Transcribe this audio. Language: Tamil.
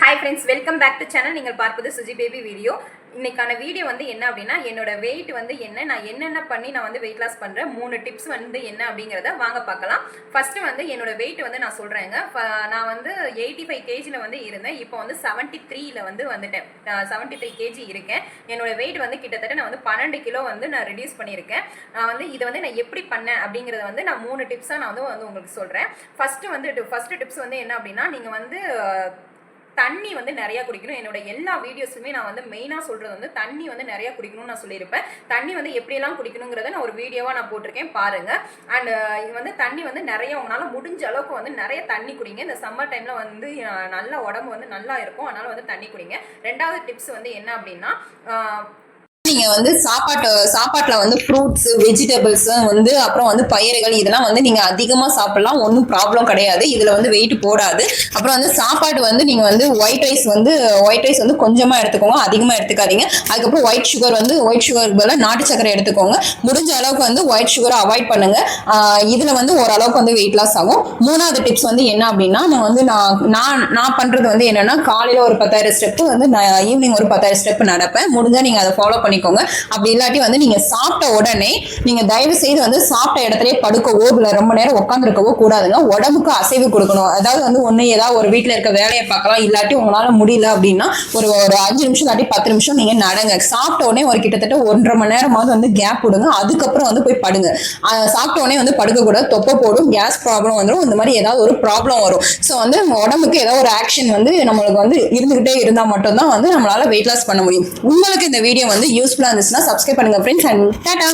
Hi friends, welcome back to channel. நீங்கள் பார்ப்பது சுஜி பேபி வீடியோ. இன்னைக்கான வீடியோ வந்து என்ன அப்படின்னா என்னோட வெயிட் வந்து என்ன, நான் என்னென்ன பண்ணி நான் வந்து வெயிட் லாஸ் பண்றேன், 3 டிப்ஸ் வந்து என்ன அப்படிங்கறத வாங்க பார்க்கலாம். ஃபர்ஸ்ட் வந்து என்னோட வெயிட் வந்து நான் சொல்றேங்க. நான் வந்து 85 kgல வந்து இருந்தேன். இப்போ வந்து 73ல வந்து வந்துட்டேன். 73 kg இருக்கேன். என்னோட வெயிட் வந்து கிட்டத்தட்ட நான் வந்து 12 கிலோ வந்து நான் ரெடியூஸ் பண்ணியிருக்கேன். நான் வந்து இதை வந்து நான் எப்படி பண்ணேன் அப்படிங்கறத வந்து நான் 3 டிப்ஸா நான் வந்து உங்களுக்கு சொல்றேன். ஃபர்ஸ்ட் டிப்ஸ் வந்து என்ன அப்படின்னா நீங்க வந்து தண்ணி வந்து நிறைய குடிக்கணும். என்னோட எல்லா வீடியோஸுமே நான் வந்து மெயினாக சொல்றது வந்து தண்ணி வந்து நிறைய குடிக்கணும்னு நான் சொல்லியிருப்பேன். தண்ணி வந்து எப்படியெல்லாம் குடிக்கணுங்கிறத நான் ஒரு வீடியோவாக நான் போட்டிருக்கேன் பாருங்க. அண்ட் இது வந்து தண்ணி வந்து நிறைய உங்களால் முடிஞ்ச அளவுக்கு வந்து நிறைய தண்ணி குடிங்க. இந்த சம்மர் டைம்ல வந்து நல்ல உடம்பு வந்து நல்லா இருக்கும், அதனால வந்து தண்ணி குடிங்க. ரெண்டாவது டிப்ஸ் வந்து என்ன அப்படின்னா நீங்க வந்து சாப்பாட்டுல வந்து ஃப்ரூட்ஸ் வெஜிடபிள்ஸ் வந்து அப்புறம் வந்து பயிர்கள் இதெல்லாம் வந்து நீங்க அதிகமா சாப்பிடலாம், ஒன்றும் ப்ராப்ளம் கிடையாது. இதுல வந்து வெயிட் போடாது. அப்புறம் வந்து சாப்பாடு வந்து நீங்க வந்து ஒயிட் ரைஸ் வந்து கொஞ்சமா எடுத்துக்கோங்க, அதிகமா எடுத்துக்காதீங்க. அதுக்கப்புறம் ஒயிட் சுகர் பதிலா நாட்டு சக்கரை எடுத்துக்கோங்க. முடிஞ்ச அளவுக்கு வந்து ஒயிட் சுகரை அவாய்ட் பண்ணுங்க. இதுல வந்து ஓரளவுக்கு வந்து வெயிட் லாஸ் ஆகும். மூணாவது டிப்ஸ் வந்து என்ன அப்படின்னா நான் பண்றது வந்து என்னன்னா காலையில ஒரு 10,000 ஸ்டெப் வந்து ஈவினிங் ஒரு 10,000 ஸ்டெப் நடப்பேன். முடிஞ்சா நீங்க அதை ஃபாலோ பண்ணிக்கோங்க. அப்படி இல்லாட்டி வந்து நீங்க சாப்பிட்ட உடனே நீங்க தயவு செய்து வந்து சாப்பிட்ட இடத்துல படுக்கவோ இல்லை ரொம்ப நேரம் உட்காந்துருக்கவோ கூடாதுங்க. உடம்புக்கு அசைவு கொடுக்கணும். அதாவது வந்து ஒண்ணு ஏதாவது ஒரு வீட்டுல இருக்க வேலையை பார்க்கலாம், இல்லாட்டி உங்களால முடியல அப்படின்னா ஒரு 5 நிமிஷம் இல்லாட்டி 10 நிமிஷம் நீங்க நடங்க. சாப்பிட்ட உடனே ஒரு கிட்டத்தட்ட 1.5 மணி நேரமாவது வந்து கேப் விடுங்க. அதுக்கப்புறம் வந்து போய் படுங்க. சாப்பிட்ட உடனே வந்து படுக்க கூடாது, தொப்பை போடும், கேஸ் ப்ராப்ளம் வந்துடும், இந்த மாதிரி ஏதாவது ஒரு ப்ராப்ளம் வரும். ஸோ வந்து உடம்புக்கு ஏதாவது ஒரு ஆக்ஷன் வந்து நம்மளுக்கு வந்து இருந்துகிட்டே இருந்தா மட்டும்தான் வந்து நம்மளால வெயிட் லாஸ் பண்ண முடியும். உங்களுக்கு இந்த வீடியோ வந்து யூஸ்ஃபுல்லா இருந்துச்சுன்னா சப்ஸ்கிரைப் பண்ணுங்க ஃப்ரெண்ட்ஸ். அண்ட் டாடா.